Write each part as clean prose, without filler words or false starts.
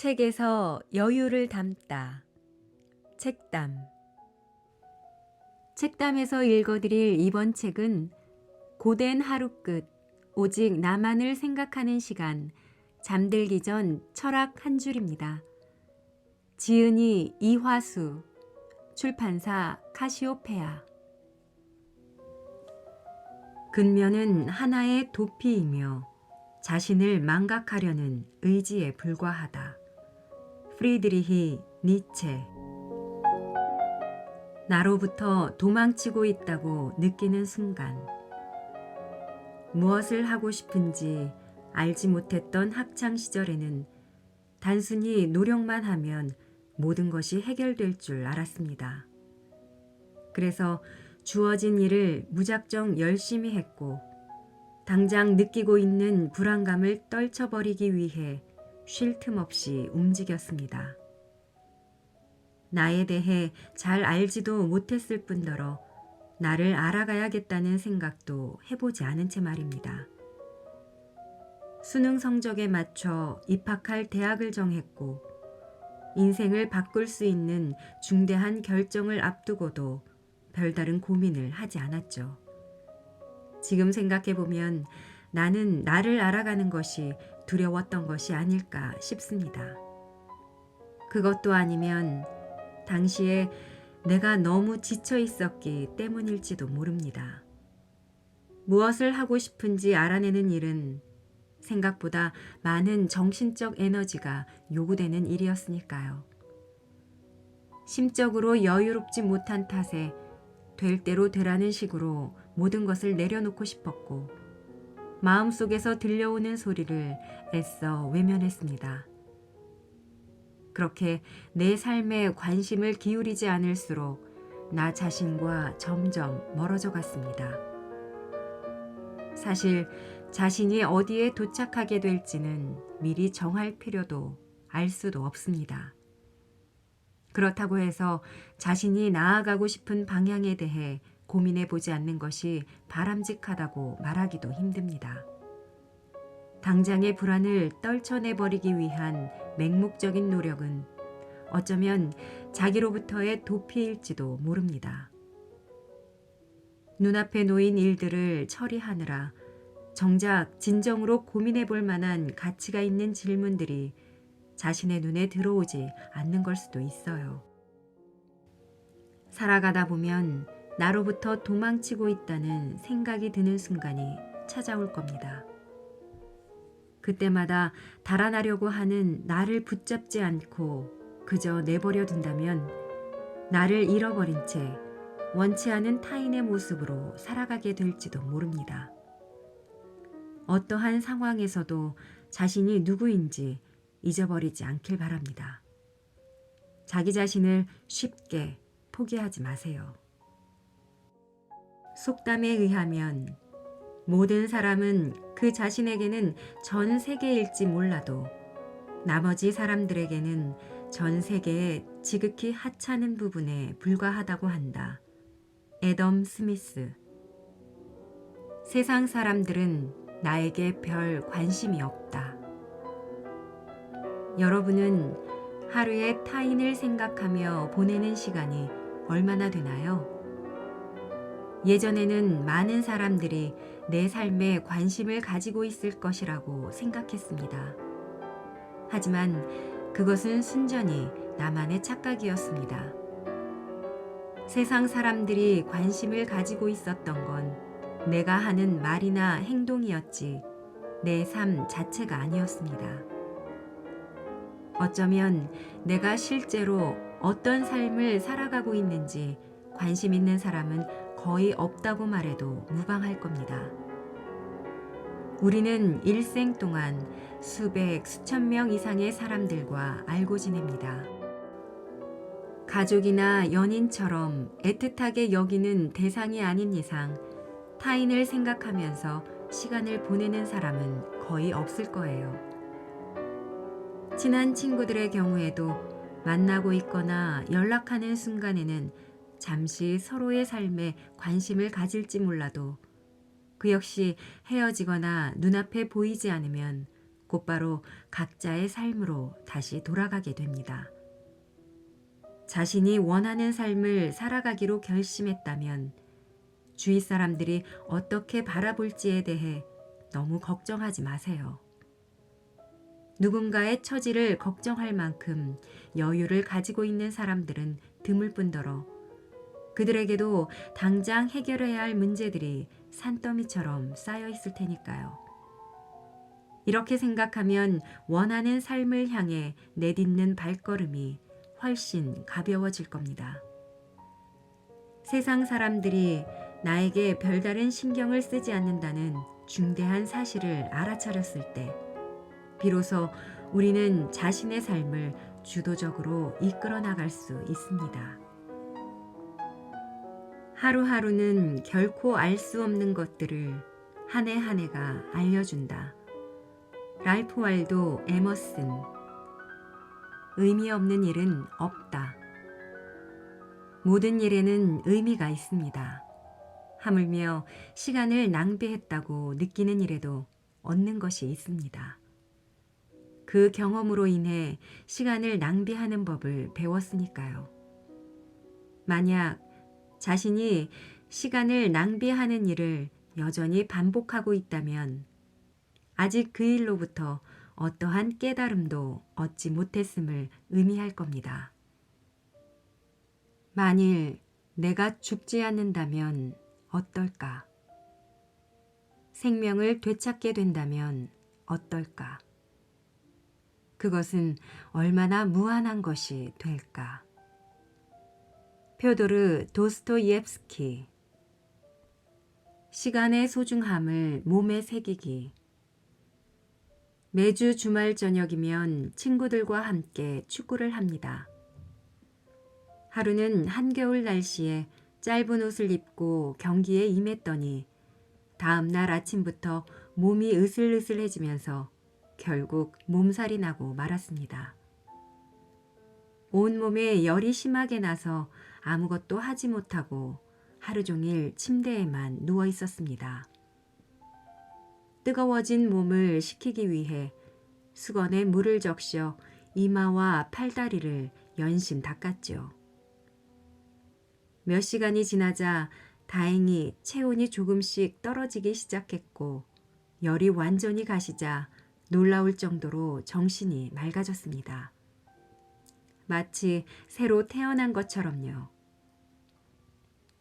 책에서 여유를 담다. 책담. 책담에서 읽어드릴 이번 책은 고된 하루 끝, 오직 나만을 생각하는 시간, 잠들기 전 철학 한 줄입니다. 지은이 이화수, 출판사 카시오페아. 근면은 하나의 도피이며 자신을 망각하려는 의지에 불과하다. 프리드리히 니체. 나로부터 도망치고 있다고 느끼는 순간, 무엇을 하고 싶은지 알지 못했던 학창 시절에는 단순히 노력만 하면 모든 것이 해결될 줄 알았습니다. 그래서 주어진 일을 무작정 열심히 했고, 당장 느끼고 있는 불안감을 떨쳐버리기 위해 쉴 틈 없이 움직였습니다. 나에 대해 잘 알지도 못했을 뿐더러 나를 알아가야겠다는 생각도 해보지 않은 채 말입니다. 수능 성적에 맞춰 입학할 대학을 정했고, 인생을 바꿀 수 있는 중대한 결정을 앞두고도 별다른 고민을 하지 않았죠. 지금 생각해보면 나는 나를 알아가는 것이 두려웠던 것이 아닐까 싶습니다. 그것도 아니면 당시에 내가 너무 지쳐 있었기 때문일지도 모릅니다. 무엇을 하고 싶은지 알아내는 일은 생각보다 많은 정신적 에너지가 요구되는 일이었으니까요. 심적으로 여유롭지 못한 탓에 될 대로 되라는 식으로 모든 것을 내려놓고 싶었고, 마음속에서 들려오는 소리를 애써 외면했습니다. 그렇게 내 삶에 관심을 기울이지 않을수록 나 자신과 점점 멀어져 갔습니다. 사실 자신이 어디에 도착하게 될지는 미리 정할 필요도 알 수도 없습니다. 그렇다고 해서 자신이 나아가고 싶은 방향에 대해 고민해 보지 않는 것이 바람직하다고 말하기도 힘듭니다. 당장의 불안을 떨쳐내버리기 위한 맹목적인 노력은 어쩌면 자기로부터의 도피일지도 모릅니다. 눈앞에 놓인 일들을 처리하느라 정작 진정으로 고민해 볼 만한 가치가 있는 질문들이 자신의 눈에 들어오지 않는 걸 수도 있어요. 살아가다 보면 나로부터 도망치고 있다는 생각이 드는 순간이 찾아올 겁니다. 그때마다 달아나려고 하는 나를 붙잡지 않고 그저 내버려 둔다면 나를 잃어버린 채 원치 않은 타인의 모습으로 살아가게 될지도 모릅니다. 어떠한 상황에서도 자신이 누구인지 잊어버리지 않길 바랍니다. 자기 자신을 쉽게 포기하지 마세요. 속담에 의하면 모든 사람은 그 자신에게는 전 세계일지 몰라도 나머지 사람들에게는 전 세계의 지극히 하찮은 부분에 불과하다고 한다. 애덤 스미스. 세상 사람들은 나에게 별 관심이 없다. 여러분은 하루에 타인을 생각하며 보내는 시간이 얼마나 되나요? 예전에는 많은 사람들이 내 삶에 관심을 가지고 있을 것이라고 생각했습니다. 하지만 그것은 순전히 나만의 착각이었습니다. 세상 사람들이 관심을 가지고 있었던 건 내가 하는 말이나 행동이었지 내 삶 자체가 아니었습니다. 어쩌면 내가 실제로 어떤 삶을 살아가고 있는지 관심 있는 사람은 거의 없다고 말해도 무방할 겁니다. 우리는 일생 동안 수백, 수천 명 이상의 사람들과 알고 지냅니다. 가족이나 연인처럼 애틋하게 여기는 대상이 아닌 이상 타인을 생각하면서 시간을 보내는 사람은 거의 없을 거예요. 친한 친구들의 경우에도 만나고 있거나 연락하는 순간에는 잠시 서로의 삶에 관심을 가질지 몰라도 그 역시 헤어지거나 눈앞에 보이지 않으면 곧바로 각자의 삶으로 다시 돌아가게 됩니다. 자신이 원하는 삶을 살아가기로 결심했다면 주위 사람들이 어떻게 바라볼지에 대해 너무 걱정하지 마세요. 누군가의 처지를 걱정할 만큼 여유를 가지고 있는 사람들은 드물 뿐더러 그들에게도 당장 해결해야 할 문제들이 산더미처럼 쌓여 있을 테니까요. 이렇게 생각하면 원하는 삶을 향해 내딛는 발걸음이 훨씬 가벼워질 겁니다. 세상 사람들이 나에게 별다른 신경을 쓰지 않는다는 중대한 사실을 알아차렸을 때 비로소 우리는 자신의 삶을 주도적으로 이끌어 나갈 수 있습니다. 하루하루는 결코 알 수 없는 것들을 한 해 한 해가 알려준다. 랄프 waldo 에머슨. 의미 없는 일은 없다. 모든 일에는 의미가 있습니다. 하물며 시간을 낭비했다고 느끼는 일에도 얻는 것이 있습니다. 그 경험으로 인해 시간을 낭비하는 법을 배웠으니까요. 만약 자신이 시간을 낭비하는 일을 여전히 반복하고 있다면 아직 그 일로부터 어떠한 깨달음도 얻지 못했음을 의미할 겁니다. 만일 내가 죽지 않는다면 어떨까? 생명을 되찾게 된다면 어떨까? 그것은 얼마나 무한한 것이 될까? 퓨도르 도스토옙스키. 시간의 소중함을 몸에 새기기. 매주 주말 저녁이면 친구들과 함께 축구를 합니다. 하루는 한겨울 날씨에 짧은 옷을 입고 경기에 임했더니 다음 날 아침부터 몸이 으슬으슬해지면서 결국 몸살이 나고 말았습니다. 온몸에 열이 심하게 나서 아무것도 하지 못하고 하루 종일 침대에만 누워 있었습니다. 뜨거워진 몸을 식히기 위해 수건에 물을 적셔 이마와 팔다리를 연신 닦았죠. 몇 시간이 지나자 다행히 체온이 조금씩 떨어지기 시작했고 열이 완전히 가시자 놀라울 정도로 정신이 맑아졌습니다. 마치 새로 태어난 것처럼요.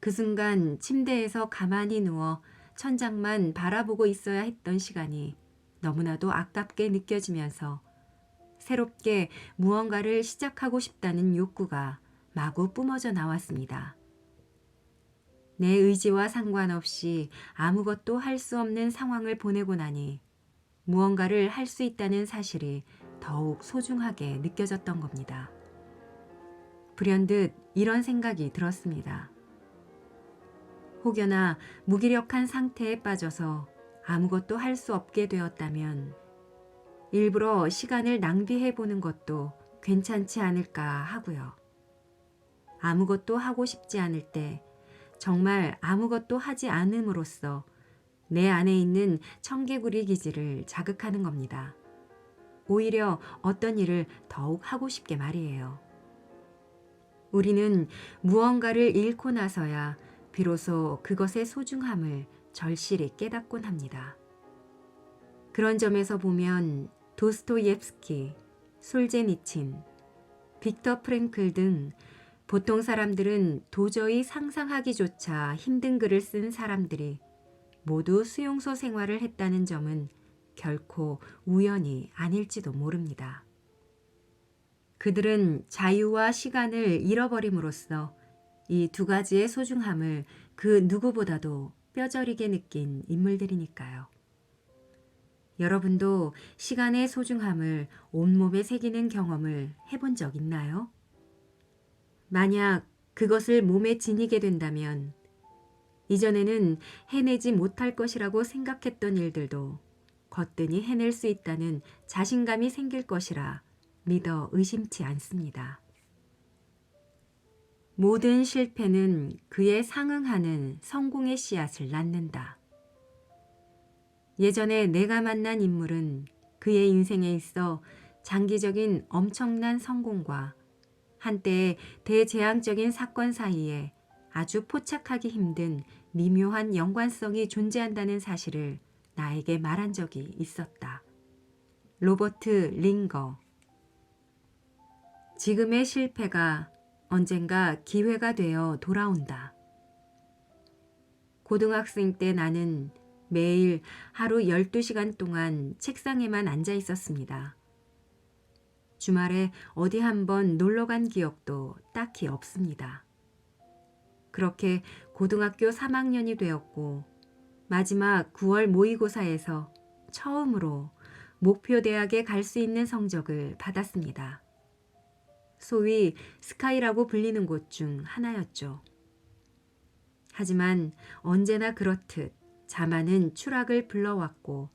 그 순간 침대에서 가만히 누워 천장만 바라보고 있어야 했던 시간이 너무나도 아깝게 느껴지면서 새롭게 무언가를 시작하고 싶다는 욕구가 마구 뿜어져 나왔습니다. 내 의지와 상관없이 아무것도 할 수 없는 상황을 보내고 나니 무언가를 할 수 있다는 사실이 더욱 소중하게 느껴졌던 겁니다. 불현듯 이런 생각이 들었습니다. 혹여나 무기력한 상태에 빠져서 아무것도 할 수 없게 되었다면 일부러 시간을 낭비해보는 것도 괜찮지 않을까 하고요. 아무것도 하고 싶지 않을 때 정말 아무것도 하지 않음으로써 내 안에 있는 청개구리 기질을 자극하는 겁니다. 오히려 어떤 일을 더욱 하고 싶게 말이에요. 우리는 무언가를 잃고 나서야 비로소 그것의 소중함을 절실히 깨닫곤 합니다. 그런 점에서 보면 도스토옙스키, 솔제니친, 빅터 프랭클 등 보통 사람들은 도저히 상상하기조차 힘든 글을 쓴 사람들이 모두 수용소 생활을 했다는 점은 결코 우연이 아닐지도 모릅니다. 그들은 자유와 시간을 잃어버림으로써 이 두 가지의 소중함을 그 누구보다도 뼈저리게 느낀 인물들이니까요. 여러분도 시간의 소중함을 온몸에 새기는 경험을 해본 적 있나요? 만약 그것을 몸에 지니게 된다면 이전에는 해내지 못할 것이라고 생각했던 일들도 거뜬히 해낼 수 있다는 자신감이 생길 것이라 믿어 의심치 않습니다. 모든 실패는 그에 상응하는 성공의 씨앗을 낳는다. 예전에 내가 만난 인물은 그의 인생에 있어 장기적인 엄청난 성공과 한때의 대재앙적인 사건 사이에 아주 포착하기 힘든 미묘한 연관성이 존재한다는 사실을 나에게 말한 적이 있었다. 로버트 링거. 지금의 실패가 언젠가 기회가 되어 돌아온다. 고등학생 때 나는 매일 하루 12시간 동안 책상에만 앉아 있었습니다. 주말에 어디 한번 놀러 간 기억도 딱히 없습니다. 그렇게 고등학교 3학년이 되었고 마지막 9월 모의고사에서 처음으로 목표 대학에 갈 수 있는 성적을 받았습니다. 소위 스카이라고 불리는 곳 중 하나였죠. 하지만 언제나 그렇듯 자만은 추락을 불러왔고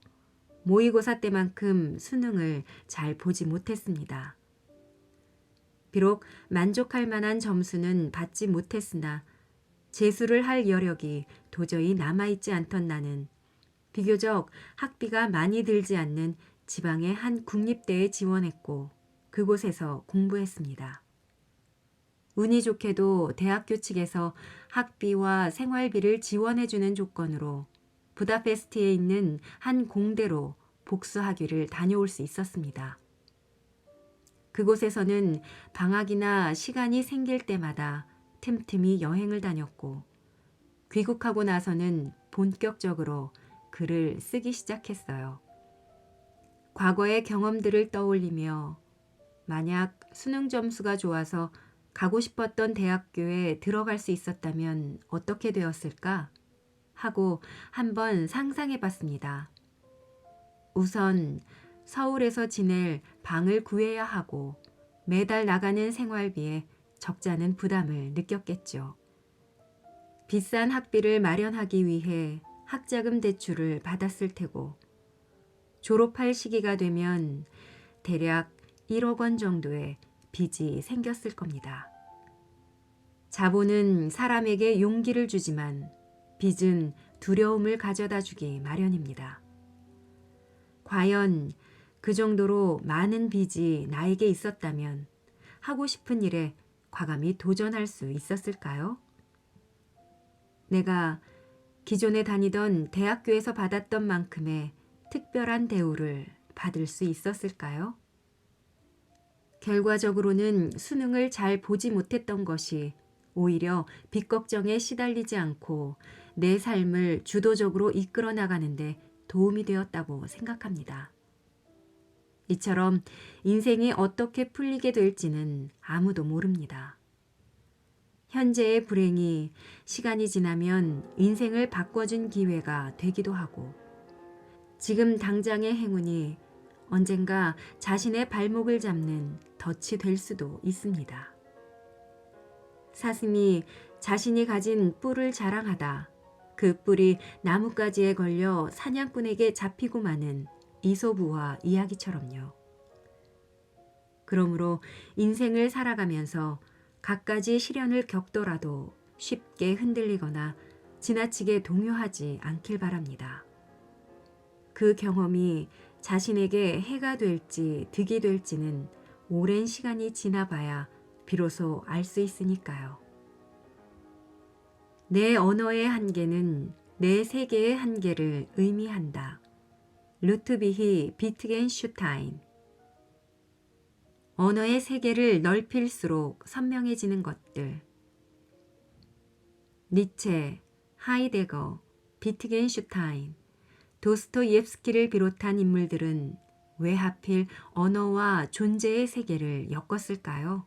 모의고사 때만큼 수능을 잘 보지 못했습니다. 비록 만족할 만한 점수는 받지 못했으나 재수를 할 여력이 도저히 남아있지 않던 나는 비교적 학비가 많이 들지 않는 지방의 한 국립대에 지원했고 그곳에서 공부했습니다. 운이 좋게도 대학교 측에서 학비와 생활비를 지원해주는 조건으로 부다페스트에 있는 한 공대로 복수학위를 다녀올 수 있었습니다. 그곳에서는 방학이나 시간이 생길 때마다 틈틈이 여행을 다녔고 귀국하고 나서는 본격적으로 글을 쓰기 시작했어요. 과거의 경험들을 떠올리며 만약 수능 점수가 좋아서 가고 싶었던 대학교에 들어갈 수 있었다면 어떻게 되었을까 하고 한번 상상해 봤습니다. 우선 서울에서 지낼 방을 구해야 하고 매달 나가는 생활비에 적잖은 부담을 느꼈겠죠. 비싼 학비를 마련하기 위해 학자금 대출을 받았을 테고 졸업할 시기가 되면 대략 1억 원 정도의 빚이 생겼을 겁니다. 자본은 사람에게 용기를 주지만 빚은 두려움을 가져다 주기 마련입니다. 과연 그 정도로 많은 빚이 나에게 있었다면 하고 싶은 일에 과감히 도전할 수 있었을까요? 내가 기존에 다니던 대학교에서 받았던 만큼의 특별한 대우를 받을 수 있었을까요? 결과적으로는 수능을 잘 보지 못했던 것이 오히려 빚 걱정에 시달리지 않고 내 삶을 주도적으로 이끌어 나가는데 도움이 되었다고 생각합니다. 이처럼 인생이 어떻게 풀리게 될지는 아무도 모릅니다. 현재의 불행이 시간이 지나면 인생을 바꿔준 기회가 되기도 하고 지금 당장의 행운이 언젠가 자신의 발목을 잡는 덫이 될 수도 있습니다. 사슴이 자신이 가진 뿔을 자랑하다 그 뿔이 나뭇가지에 걸려 사냥꾼에게 잡히고 마는 이솝우화 이야기처럼요. 그러므로 인생을 살아가면서 갖가지 시련을 겪더라도 쉽게 흔들리거나 지나치게 동요하지 않길 바랍니다. 그 경험이 자신에게 해가 될지 득이 될지는 오랜 시간이 지나봐야 비로소 알 수 있으니까요. 내 언어의 한계는 내 세계의 한계를 의미한다. 루트비히 비트겐슈타인. 언어의 세계를 넓힐수록 선명해지는 것들. 니체, 하이데거, 비트겐슈타인, 도스토옙스키를 비롯한 인물들은 왜 하필 언어와 존재의 세계를 엮었을까요?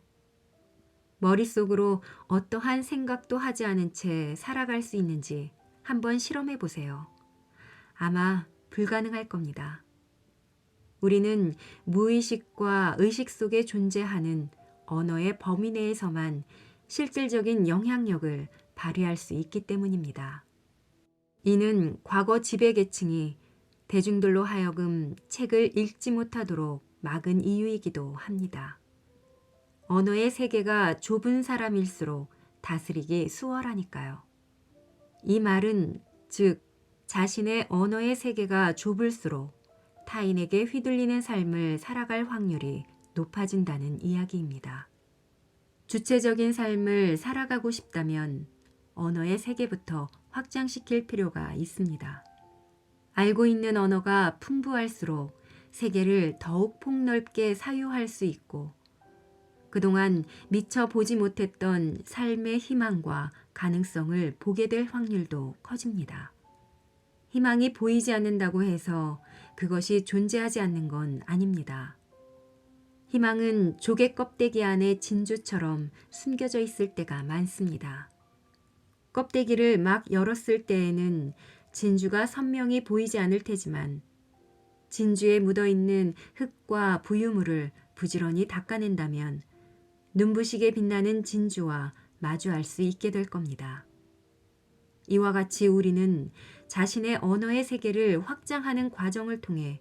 머릿속으로 어떠한 생각도 하지 않은 채 살아갈 수 있는지 한번 실험해 보세요. 아마 불가능할 겁니다. 우리는 무의식과 의식 속에 존재하는 언어의 범위 내에서만 실질적인 영향력을 발휘할 수 있기 때문입니다. 이는 과거 지배계층이 대중들로 하여금 책을 읽지 못하도록 막은 이유이기도 합니다. 언어의 세계가 좁은 사람일수록 다스리기 수월하니까요. 이 말은 즉 자신의 언어의 세계가 좁을수록 타인에게 휘둘리는 삶을 살아갈 확률이 높아진다는 이야기입니다. 주체적인 삶을 살아가고 싶다면 언어의 세계부터 확장시킬 필요가 있습니다. 알고 있는 언어가 풍부할수록 세계를 더욱 폭넓게 사유할 수 있고 그동안 미처 보지 못했던 삶의 희망과 가능성을 보게 될 확률도 커집니다. 희망이 보이지 않는다고 해서 그것이 존재하지 않는 건 아닙니다. 희망은 조개 껍데기 안에 진주처럼 숨겨져 있을 때가 많습니다. 껍데기를 막 열었을 때에는 진주가 선명히 보이지 않을 테지만 진주에 묻어있는 흙과 부유물을 부지런히 닦아낸다면 눈부시게 빛나는 진주와 마주할 수 있게 될 겁니다. 이와 같이 우리는 자신의 언어의 세계를 확장하는 과정을 통해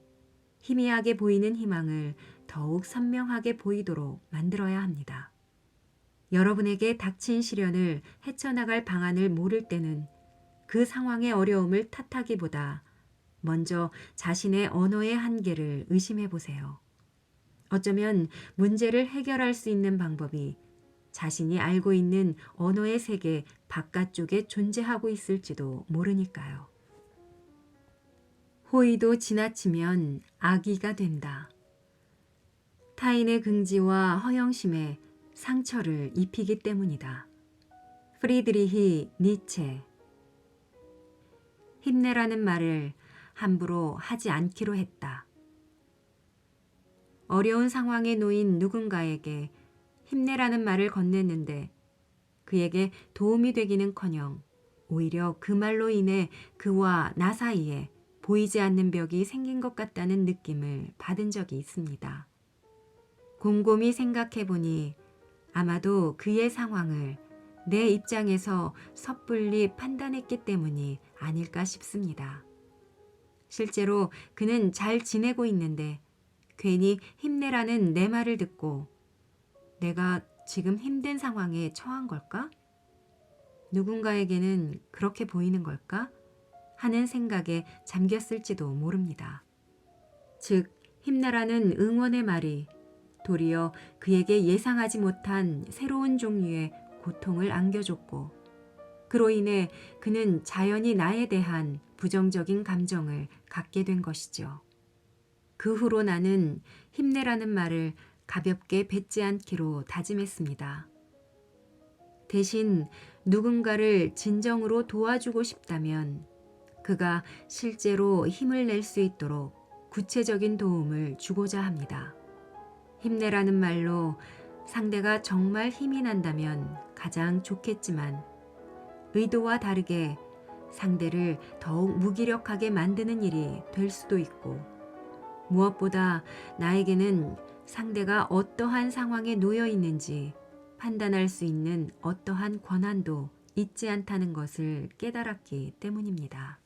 희미하게 보이는 희망을 더욱 선명하게 보이도록 만들어야 합니다. 여러분에게 닥친 시련을 헤쳐나갈 방안을 모를 때는 그 상황의 어려움을 탓하기보다 먼저 자신의 언어의 한계를 의심해 보세요. 어쩌면 문제를 해결할 수 있는 방법이 자신이 알고 있는 언어의 세계 바깥쪽에 존재하고 있을지도 모르니까요. 호의도 지나치면 악의가 된다. 타인의 긍지와 허영심에 상처를 입히기 때문이다. 프리드리히 니체. 힘내라는 말을 함부로 하지 않기로 했다. 어려운 상황에 놓인 누군가에게 힘내라는 말을 건넸는데 그에게 도움이 되기는커녕 오히려 그 말로 인해 그와 나 사이에 보이지 않는 벽이 생긴 것 같다는 느낌을 받은 적이 있습니다. 곰곰이 생각해보니 아마도 그의 상황을 내 입장에서 섣불리 판단했기 때문이 아닐까 싶습니다. 실제로 그는 잘 지내고 있는데 괜히 힘내라는 내 말을 듣고 내가 지금 힘든 상황에 처한 걸까? 누군가에게는 그렇게 보이는 걸까? 하는 생각에 잠겼을지도 모릅니다. 즉, 힘내라는 응원의 말이 도리어 그에게 예상하지 못한 새로운 종류의 고통을 안겨줬고 그로 인해 그는 자연히 나에 대한 부정적인 감정을 갖게 된 것이죠. 그 후로 나는 힘내라는 말을 가볍게 뱉지 않기로 다짐했습니다. 대신 누군가를 진정으로 도와주고 싶다면 그가 실제로 힘을 낼 수 있도록 구체적인 도움을 주고자 합니다. 힘내라는 말로 상대가 정말 힘이 난다면 가장 좋겠지만 의도와 다르게 상대를 더욱 무기력하게 만드는 일이 될 수도 있고 무엇보다 나에게는 상대가 어떠한 상황에 놓여 있는지 판단할 수 있는 어떠한 권한도 있지 않다는 것을 깨달았기 때문입니다.